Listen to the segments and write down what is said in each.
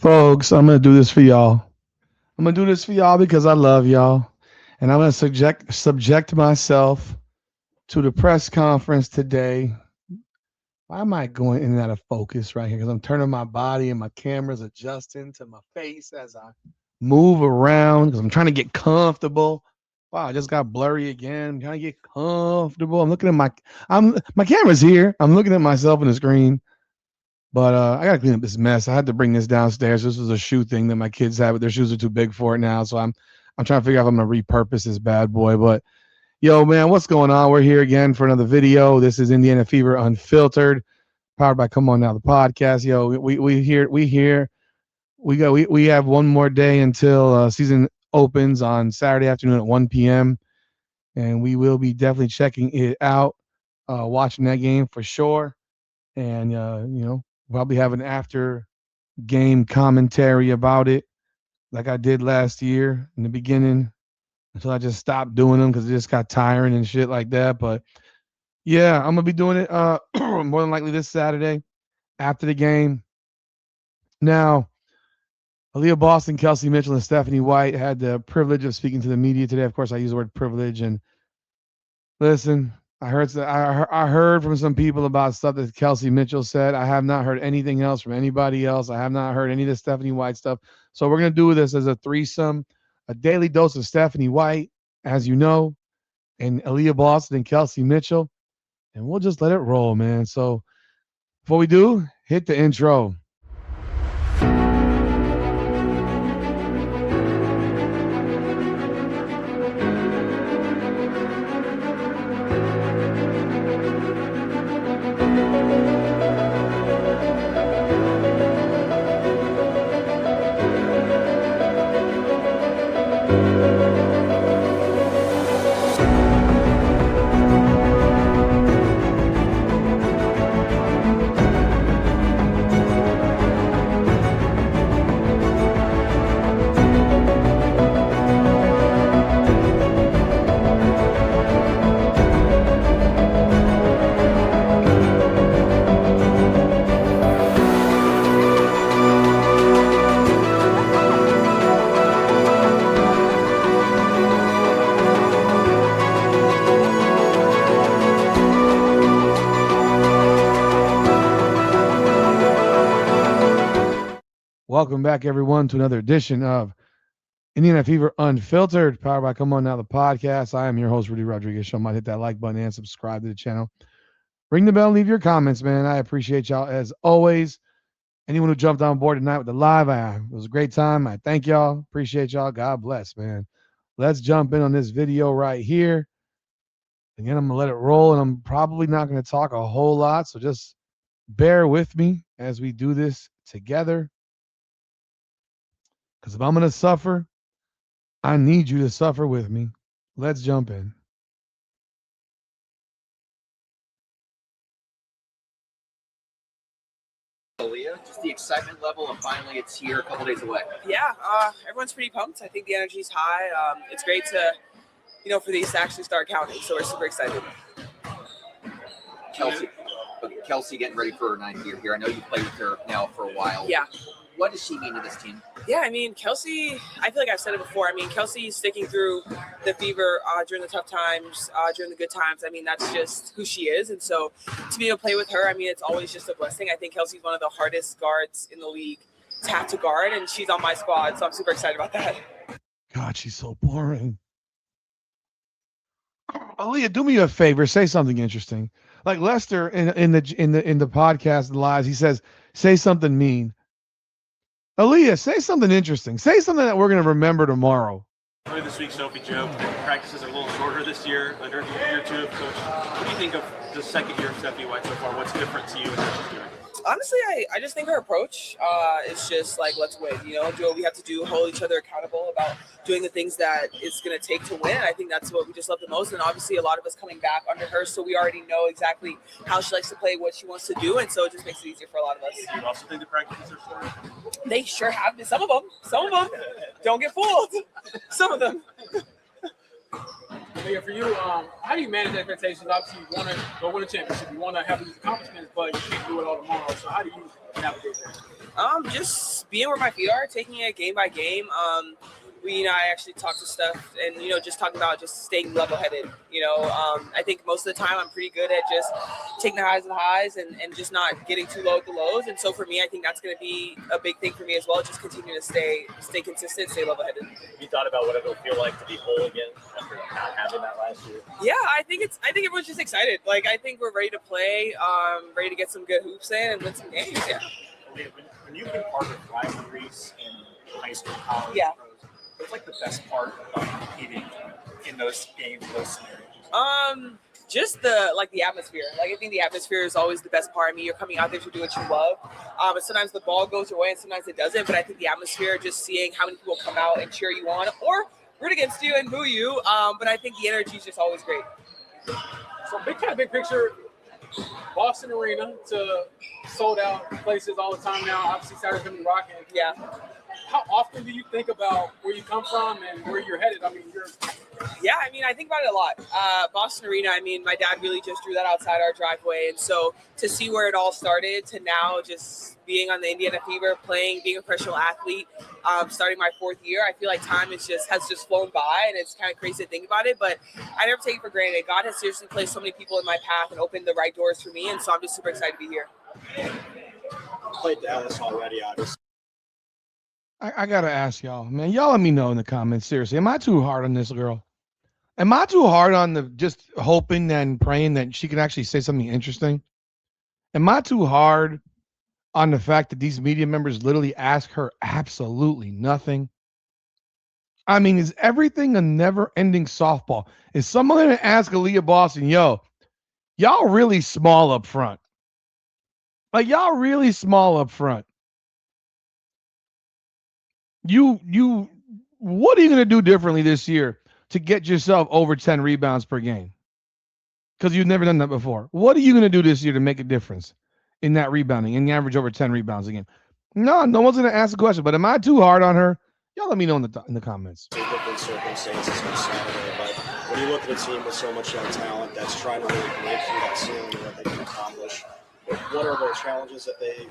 Folks, I'm gonna do this for y'all. I'm gonna do this for y'all because I love y'all, and I'm gonna subject myself to the press conference today. Why am I going in and out of focus right here? Because I'm turning my body and my camera's adjusting to my face as I move around because I'm trying to get comfortable. Wow, I just got blurry again. I'm trying to get comfortable. My camera's here. I'm looking at myself on the screen. But I gotta clean up this mess. I had to bring this downstairs. This was a shoe thing that my kids have, but their shoes are too big for it now. So I'm trying to figure out if I'm gonna repurpose this bad boy. But yo, man, what's going on? We're here again for another video. This is Indiana Fever Unfiltered, powered by Come On Now the podcast. Yo, we have one more day until season opens on Saturday afternoon at 1 p.m. and we will be definitely checking it out, watching that game for sure. And probably have an after game commentary about it, like I did last year in the beginning, until I just stopped doing them because it just got tiring and shit like that. But yeah, I'm gonna be doing it more than likely this Saturday after the game. Now, Aliyah Boston, Kelsey Mitchell, and Stephanie White had the privilege of speaking to the media today. Of course, I use the word privilege. And listen, I heard from some people about stuff that Kelsey Mitchell said. I have not heard anything else from anybody else. I have not heard any of the Stephanie White stuff. So we're gonna do this as a threesome, a daily dose of Stephanie White, as you know, and Aliyah Boston and Kelsey Mitchell, and we'll just let it roll, man. So before we do, hit the intro. Welcome back, everyone, to another edition of Indiana Fever Unfiltered, powered by Come On Now the podcast. I am your host, Rudy Rodriguez. Show might hit that like button and subscribe to the channel. Ring the bell, leave your comments, man. I appreciate y'all as always. Anyone who jumped on board tonight with the live, it was a great time. I thank y'all. Appreciate y'all. God bless, man. Let's jump in on this video right here. Again, I'm going to let it roll, and I'm probably not going to talk a whole lot, so just bear with me as we do this together. Because if I'm going to suffer, I need you to suffer with me. Let's jump in. Aliyah, just the excitement level of finally it's here a couple days away. Yeah, everyone's pretty pumped. I think the energy's high. It's great to, for these to actually start counting. So we're super excited. Kelsey getting ready for her ninth year here. I know you played with her now for a while. Yeah. What does she mean to this team? Yeah, Kelsey, I feel like I've said it before. Kelsey's sticking through the fever during the tough times, during the good times. That's just who she is. And so to be able to play with her, it's always just a blessing. I think Kelsey's one of the hardest guards in the league to have to guard, and she's on my squad. So I'm super excited about that. God, she's so boring. Aliyah, do me a favor. Say something interesting. Like Lester in the podcast lives, he says, say something mean. Aaliyah, say something interesting. Say something that we're going to remember tomorrow. Earlier this week, Sophie joked that practices are a little shorter this year, under year two of coach. What do you think of the second year of Stephanie White so far? What's different to you and how she's doing? Honestly, I just think her approach is just like, let's win. Do what we have to do, hold each other accountable about doing the things that it's going to take to win. I think that's what we just love the most. And obviously, a lot of us coming back under her, so we already know exactly how she likes to play, what she wants to do. And so it just makes it easier for a lot of us. Do you also think the practices are shorter? They sure have been. Some of them. Don't get fooled. Some of them. Yeah, for you, how do you manage expectations? Obviously, you want to go win a championship. You want to have these accomplishments, but you can't do it all tomorrow. So how do you navigate that? Just being where my feet are, taking it game by game. I actually talked to Steph and, just talking about just staying level-headed. I think most of the time I'm pretty good at just taking the highs and just not getting too low at the lows. And so for me, I think that's going to be a big thing for me as well, just continue to stay consistent, stay level-headed. You thought about what it'll feel like to be whole again after not having that last year? Yeah, I think everyone's just excited. Like, I think we're ready to play, ready to get some good hoops in and win some games, yeah. When you've been part of rivalries in high school, college, Yeah. pros, what's like the best part about competing in those games, those scenarios? Just the atmosphere. Like, I think the atmosphere is always the best part. I mean, you're coming out there to do what you love. But sometimes the ball goes your way and sometimes it doesn't. But I think the atmosphere, just seeing how many people come out and cheer you on or root against you and boo you. But I think the energy is just always great. So big picture, Boston Arena to sold out places all the time now. Obviously, Saturday's gonna be rocking. Yeah. How often do you think about where you come from and where you're headed? I mean, Yeah, I think about it a lot. Boston Arena, my dad really just drew that outside our driveway. And so to see where it all started to now just being on the Indiana Fever, playing, being a professional athlete, starting my 4th year, I feel like time has just flown by, and it's kind of crazy to think about it. But I never take it for granted. God has seriously placed so many people in my path and opened the right doors for me. And so I'm just super excited to be here. Played Dallas already, obviously. I gotta ask y'all, man. Y'all let me know in the comments. Seriously, am I too hard on this girl? Am I too hard on the just hoping and praying that she can actually say something interesting? Am I too hard on the fact that these media members literally ask her absolutely nothing? I mean, is everything a never-ending softball? Is someone going to ask Aliyah Boston, y'all really small up front? Like, y'all really small up front. What are you going to do differently this year to get yourself over 10 rebounds per game? Because you've never done that before. What are you going to do this year to make a difference in that rebounding and average over 10 rebounds a game? No one's going to ask the question. But am I too hard on her? Y'all let me know in the comments. Different circumstances on Saturday, but when you look at a team with so much young talent that's trying to really break through that ceiling and what they can accomplish, what are the challenges that they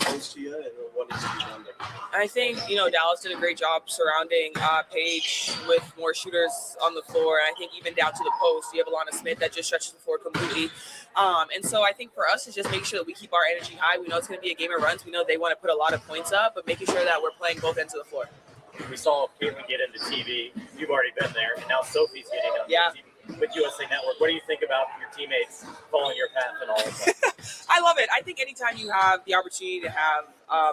pose to you, and what needs to be done there? I think, Dallas did a great job surrounding Paige with more shooters on the floor. And I think even down to the post, you have Alana Smith that just stretches the floor completely. And so I think for us, it's just making sure that we keep our energy high. We know it's going to be a game of runs. We know they want to put a lot of points up, but making sure that we're playing both ends of the floor. We saw Caitlin get into TV. You've already been there, and now Sophie's getting on TV with USA Network. What do you think about your teammates following your path and all of that? I love it. I think anytime you have the opportunity to have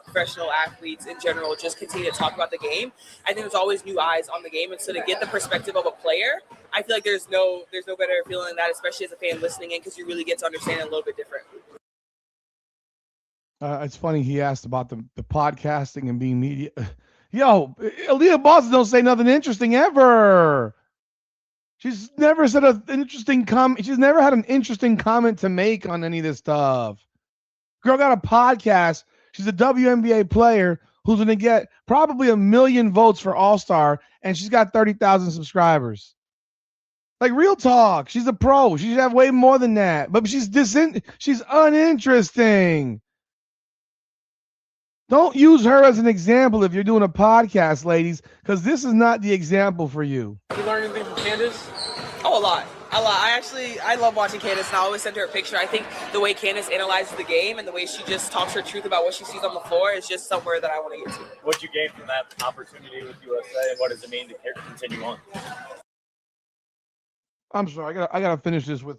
professional athletes in general just continue to talk about the game, I think there's always new eyes on the game. And so to get the perspective of a player, I feel like there's no better feeling than that, especially as a fan listening in, because you really get to understand it a little bit different. It's funny he asked about the podcasting and being media. Yo, Aliyah Boston don't say nothing interesting ever. She's never said an interesting comment. She's never had an interesting comment to make on any of this stuff. Girl got a podcast. She's a WNBA player who's going to get probably 1 million votes for All-Star, and she's got 30,000 subscribers. Like, real talk. She's a pro. She should have way more than that. But she's uninteresting. Don't use her as an example if you're doing a podcast, ladies, because this is not the example for you. You learn anything from Candace? Oh, a lot. I love watching Candace, and I always send her a picture. I think the way Candace analyzes the game and the way she just talks her truth about what she sees on the floor is just somewhere that I want to get to. What'd you gain from that opportunity with USA, and what does it mean to continue on? I'm sorry, I gotta finish this with.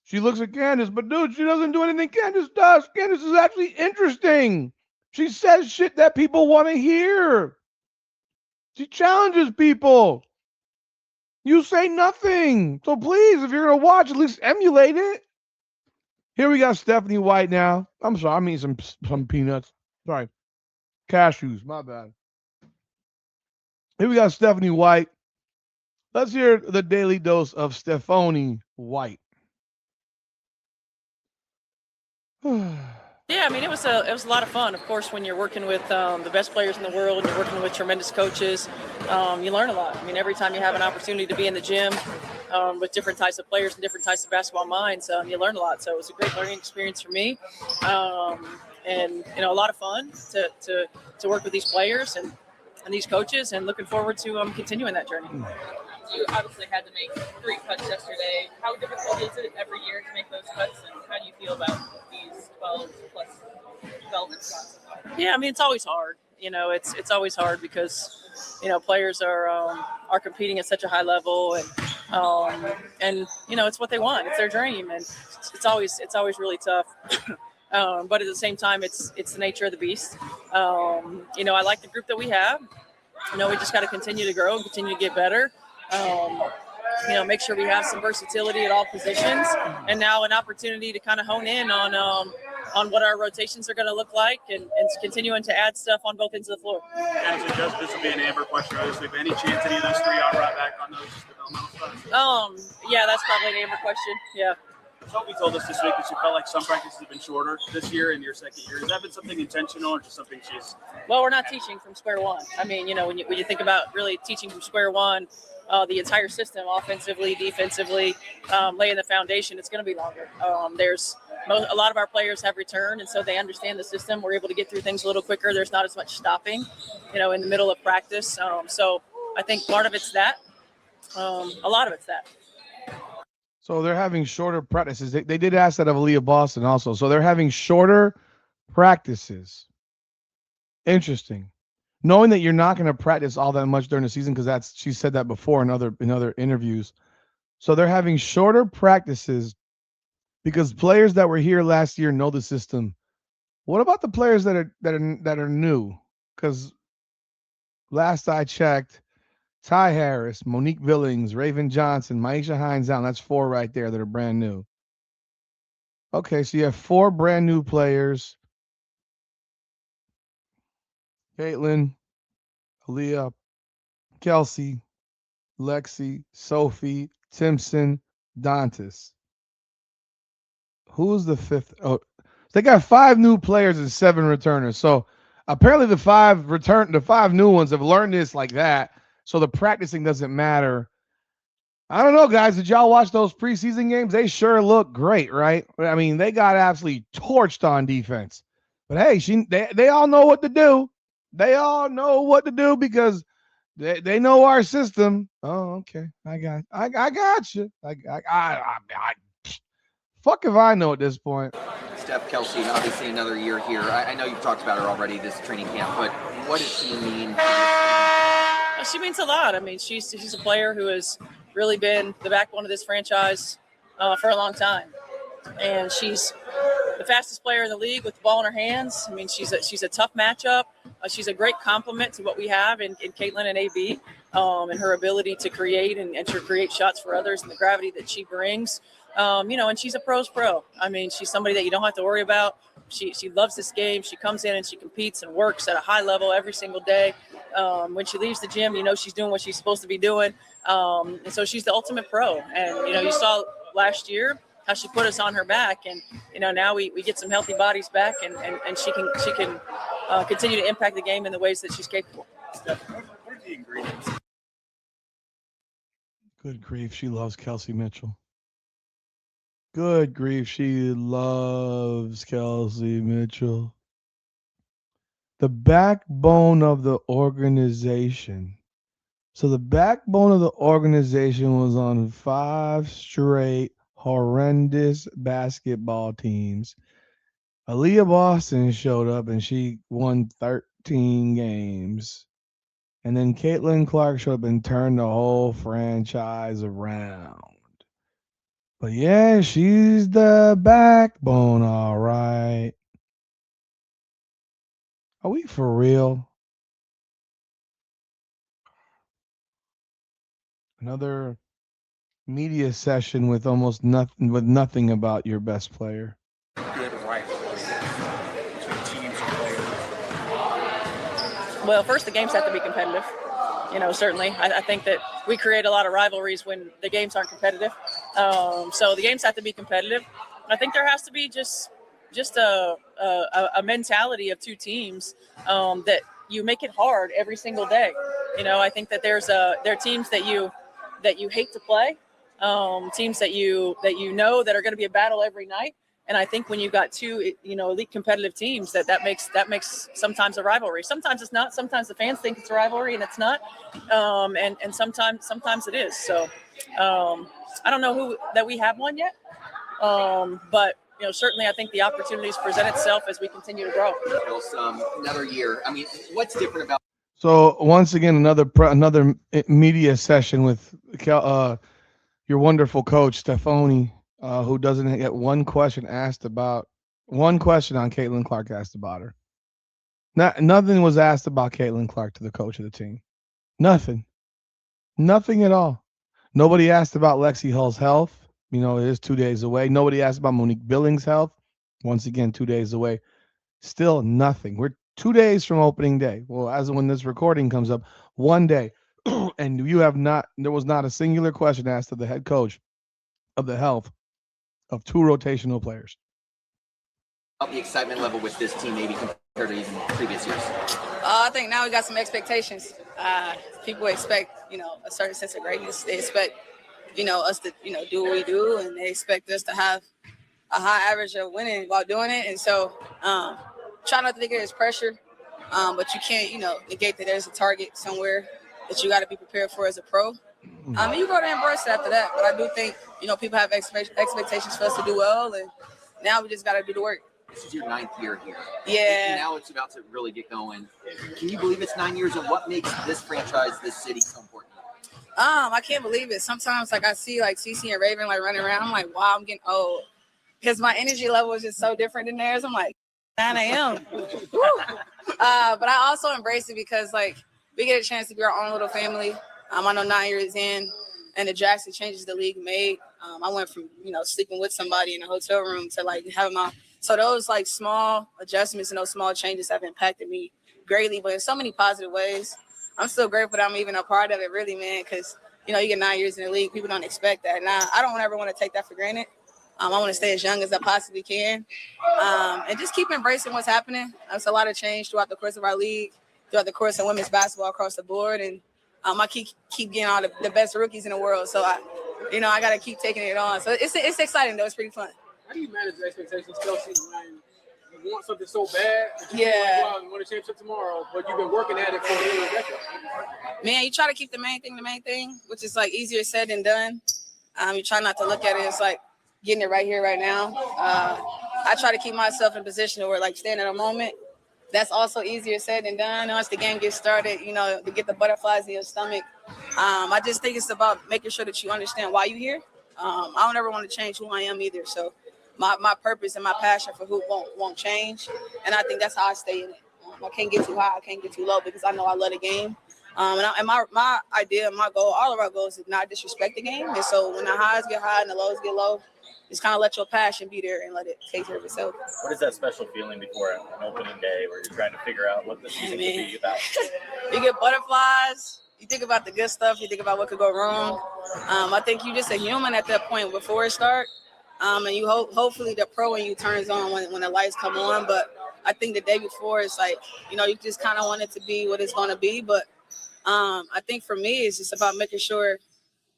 She looks at Candace, but dude, she doesn't do anything Candace does. Candace is actually interesting. She says shit that people want to hear. She challenges people. You say nothing. So please, if you're going to watch, at least emulate it. Here we got Stephanie White now. I'm sorry, I mean some peanuts. Sorry. Cashews, my bad. Here we got Stephanie White. Let's hear the daily dose of Stephanie White. Yeah, I mean, it was a lot of fun. Of course, when you're working with the best players in the world and you're working with tremendous coaches, you learn a lot. I mean, every time you have an opportunity to be in the gym with different types of players and different types of basketball minds, you learn a lot. So it was a great learning experience for me. and a lot of fun to work with these players and these coaches, and looking forward to continuing that journey. You obviously had to make 3 cuts yesterday. How difficult is it every year to make those cuts, and how do you feel about these 12 plus development spots? Yeah, I mean, it's always hard. It's always hard because players are competing at such a high level, and it's what they want. It's their dream, and it's always really tough. But at the same time, it's the nature of the beast. I like the group that we have. We just got to continue to grow and continue to get better. Make sure we have some versatility at all positions, and now an opportunity to kind of hone in on what our rotations are going to look like, and continuing to add stuff on both ends of the floor. And so just this will be an Amber question, obviously, but any chance any of those 3 are right back on those developmental spots? Yeah, that's probably an Amber question. Yeah. Sophie told us this week that she felt like some practices have been shorter this year in your second year. Has that been something intentional or just something she's? Well, we're not teaching from square one. I mean, when you think about really teaching from square one, the entire system, offensively, defensively, laying the foundation, it's going to be longer. A lot of our players have returned, and so they understand the system. We're able to get through things a little quicker. There's not as much stopping, in the middle of practice. So I think part of it's that. A lot of it's that. So they're having shorter practices. They did ask that of Aliyah Boston also. So they're having shorter practices. Interesting. Knowing that you're not going to practice all that much during the season, because she said that before in other interviews. So they're having shorter practices because players that were here last year know the system. What about the players that are new? Because last I checked, Ty Harris, Monique Billings, Raven Johnson, Maisha Hines Allen. That's 4 right there that are brand new. Okay, so you have 4 brand new players. Caitlin, Aliyah, Kelsey, Lexi, Sophie, Timpson, Dantas. Who's the 5th? Oh, they got 5 new players and 7 returners. So apparently the 5 new ones have learned this like that. So the practicing doesn't matter. I don't know, guys. Did y'all watch those preseason games? They sure look great, right? I mean, they got absolutely torched on defense. But hey, they all know what to do. They all know what to do because they know our system. Oh, okay. I got you. Fuck if I know at this point. Steph Kelsey, obviously another year here. I know you've talked about her already this training camp, but what does she mean? She means a lot. I mean, she's a player who has really been the backbone of this franchise for a long time, and she's the fastest player in the league with the ball in her hands. I mean, she's a tough matchup. She's a great complement to what we have in Caitlin and AB, and her ability to create and to create shots for others, and the gravity that she brings. And she's a pro's pro. I mean, she's somebody that you don't have to worry about. She loves this game. She comes in and she competes and works at a high level every single day. When she leaves the gym, she's doing what she's supposed to be doing. And so she's the ultimate pro. And, you saw last year how she put us on her back. And, now we get some healthy bodies back, and she can continue to impact the game in the ways that she's capable. Steph, what are the ingredients? Good grief, she loves Kelsey Mitchell. Good grief, she loves Kelsey Mitchell. The backbone of the organization. So the backbone of the organization was on 5 straight horrendous basketball teams. Aliyah Boston showed up and she won 13 games. And then Caitlin Clark showed up and turned the whole franchise around. But yeah, she's the backbone, all right. Are we for real? Another media session with almost nothing about your best player. Good rivalry between teams and players. Well, first, the games have to be competitive. Certainly. I think that we create a lot of rivalries when the games aren't competitive. So the games have to be competitive. I think there has to be just a mentality of 2 teams that you make it hard every single day. I think that there are teams that you hate to play, teams that you know that are going to be a battle every night. And I think when you got two, elite competitive teams, that makes sometimes a rivalry. Sometimes it's not. Sometimes the fans think it's a rivalry, and it's not. And sometimes it is. So I don't know that we have one yet. But certainly I think the opportunities present itself as we continue to grow. Another year. I mean, what's different about? So once again, another media session with your wonderful coach Stephanie, who doesn't get one question on Caitlin Clark asked about her. Nothing was asked about Caitlin Clark to the coach of the team. Nothing at all. Nobody asked about Lexi Hull's health. It is 2 days away. Nobody asked about Monique Billings' health. Once again, 2 days away. Still nothing. We're 2 days from opening day. Well, as when this recording comes up, 1 day. And there was not a singular question asked to the head coach of the health of two rotational players. The excitement level with this team maybe compared to even previous years? I think now we got some expectations. People expect, a certain sense of greatness. They expect, us to, do what we do, and they expect us to have a high average of winning while doing it. And so try not to think there's pressure, but you can't, negate that there's a target somewhere that you got to be prepared for as a pro. And you go to embrace it after that. But I do think, people have expectations for us to do well, and now we just got to do the work. This is your 9th year here. Yeah. And now it's about to really get going. Can you believe it's 9 years, and what makes this franchise, this city, so important? I can't believe it. Sometimes, I see, CeCe and Raven, running around. I'm like, wow, I'm getting old. Because my energy level is just so different than theirs. I'm like, 9 a.m. But I also embrace it because, we get a chance to be our own little family. I know 9 years in, and the drastic changes the league made. I went from, sleeping with somebody in a hotel room to, having my – so those, small adjustments and those small changes have impacted me greatly, but in so many positive ways. I'm still grateful that I'm even a part of it, really, man, because, you get 9 years in the league. People don't expect that. And I don't ever want to take that for granted. I want to stay as young as I possibly can, and just keep embracing what's happening. There's a lot of change throughout the course of our league, throughout the course of women's basketball across the board, and I keep getting all the best rookies in the world. So I got to keep taking it on. So it's exciting though. It's pretty fun. How do you manage the expectations, Kelsey, when you want something so bad that you Yeah. want to win a championship tomorrow, but you've been working at it for a decade? Man, you try to keep the main thing, which is easier said than done. You try not to look at it as getting it right here, right now. I try to keep myself in position where staying at a moment. That's also easier said than done. Once the game gets started, to get the butterflies in your stomach. I just think it's about making sure that you understand why you're here. I don't ever want to change who I am either. So my purpose and my passion for who won't change. And I think that's how I stay in it. I can't get too high. I can't get too low because I know I love the game. And my idea, my goal, all of our goals is not disrespect the game. And so when the highs get high and the lows get low, just kind of let your passion be there and let it take care of itself. What is that special feeling before an opening day where you're trying to figure out what the season could be about? You get butterflies. You think about the good stuff. You think about what could go wrong. I think you're just a human at that point before it starts. And you hopefully the pro in you turns on when the lights come on. But I think the day before it's you just kind of want it to be what it's going to be. But I think for me, it's just about making sure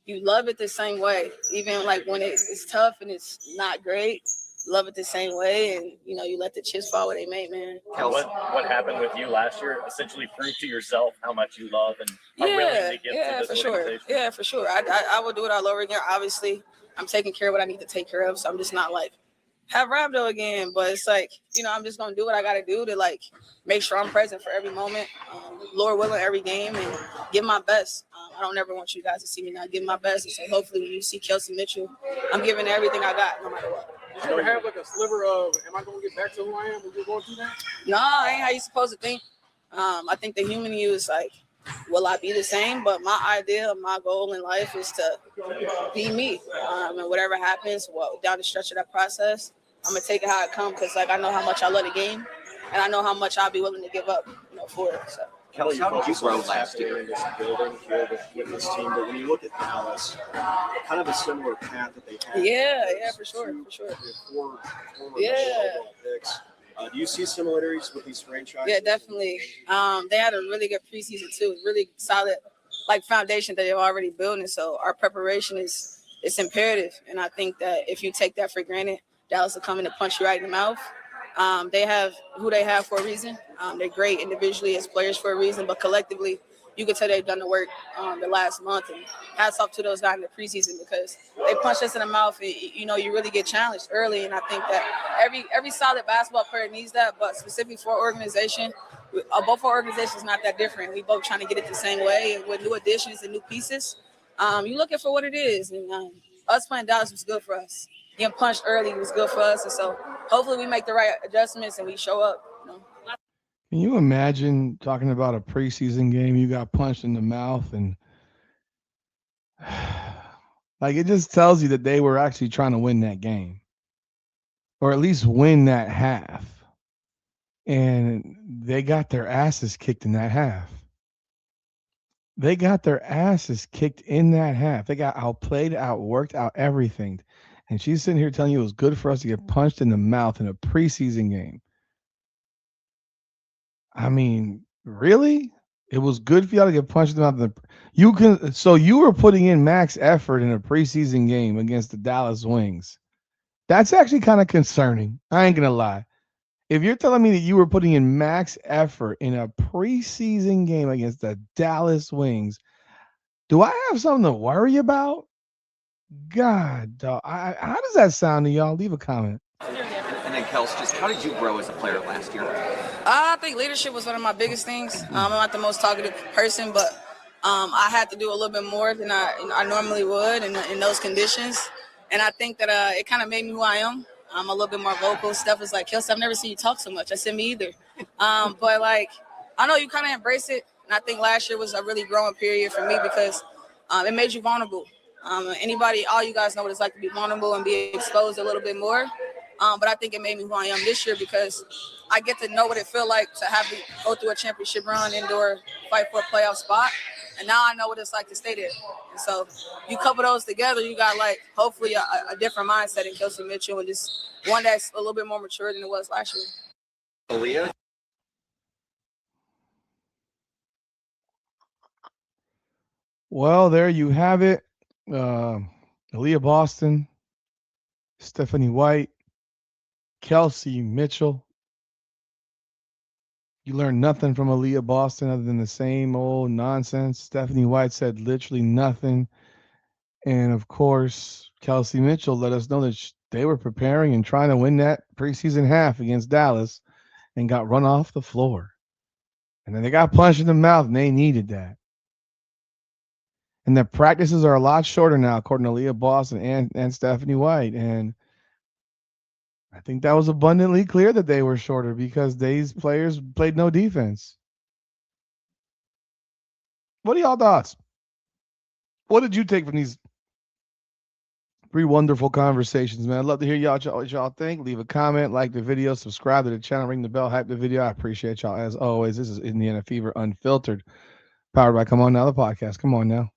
you love it the same way, even when it's tough and it's not great. Love it the same way, and you let the chips fall where they may, man. What happened with you last year essentially proved to yourself how much you love and are willing to give to this organization. Yeah, for sure. I will do it all over again. Obviously, I'm taking care of what I need to take care of, so I'm just not have Rabdo again, but it's I'm just gonna do what I gotta do to make sure I'm present for every moment, Lord willing, every game, and give my best. I don't ever want you guys to see me not give my best, and so hopefully when you see Kelsey Mitchell, I'm giving everything I got, no matter what. Did you ever have a sliver of, am I gonna get back to who I am when you're going through that? No, I ain't how you supposed to think. I think the human you is will I be the same? But my idea, my goal in life is to be me, and whatever happens, down the stretch of that process, I'm gonna take it how it comes because I know how much I love the game, and I know how much I'll be willing to give up, for it. So. Kelly, how did you grow last year? In this building here with this team, but when you look at Dallas, kind of a similar path that they had. Yeah, for sure. Four Yeah. picks. Do you see similarities with these franchises? Yeah, definitely. They had a really good preseason too, really solid foundation that they're already building. So our preparation is imperative, and I think that if you take that for granted, Dallas will come in and punch you right in the mouth. They have who they have for a reason. They're great individually as players for a reason, but collectively, you can tell they've done the work the last month. And hats off to those guys in the preseason because they punched us in the mouth. And, you know, you really get challenged early, and I think that every solid basketball player needs that. But specifically for our organization, both our organizations not that different. We both trying to get it the same way, and with new additions and new pieces, you looking for what it is. And us playing Dallas was good for us. Getting punched early was good for us, and so hopefully we make the right adjustments and we show up. You know. Can you imagine talking about a preseason game? You got punched in the mouth, and like it just tells you that they were actually trying to win that game, or at least win that half. And they got their asses kicked in that half. They got their asses kicked in that half. They got outplayed, outworked, out everything. And she's sitting here telling you it was good for us to get punched in the mouth in a preseason game. I mean, really? It was good for y'all to get punched in the mouth. So you were putting in max effort in a preseason game against the Dallas Wings. That's actually kind of concerning. I ain't gonna lie. If you're telling me that you were putting in max effort in a preseason game against the Dallas Wings, do I have something to worry about? God, dog. How does that sound to y'all? Leave a comment. And then, Kels, just how did you grow as a player last year? I think leadership was one of my biggest things. I'm not the most talkative person, but I had to do a little bit more than I normally would in those conditions. And I think that it kind of made me who I am. I'm a little bit more vocal. Steph was like, Kelsey, I've never seen you talk so much. I said, me either. But, like, I know you kind of embrace it. And I think last year was a really growing period for me because it made you vulnerable. All you guys know what it's like to be vulnerable and be exposed a little bit more. But I think it made me who I am this year because I get to know what it feels like to have to go through a championship run, indoor, fight for a playoff spot. And now I know what it's like to stay there. And so you couple those together, you got, like, hopefully a different mindset in Kelsey Mitchell and just one that's a little bit more mature than it was last year. Aliyah? Well, there you have it. Aliyah Boston, Stephanie White, Kelsey Mitchell. You learned nothing from Aliyah Boston other than the same old nonsense. Stephanie White said literally nothing. And, of course, Kelsey Mitchell let us know that they were preparing and trying to win that preseason half against Dallas and got run off the floor. And then they got punched in the mouth, and they needed that. And the practices are a lot shorter now, according to Aliyah Boston and Stephanie White. And I think that was abundantly clear that they were shorter because these players played no defense. What are y'all thoughts? What did you take from these three wonderful conversations, man? I'd love to hear what y'all think. Leave a comment, like the video, subscribe to the channel, ring the bell, hype the video. I appreciate y'all as always. This is Indiana Fever Unfiltered, powered by Come On Now, the podcast. Come on now.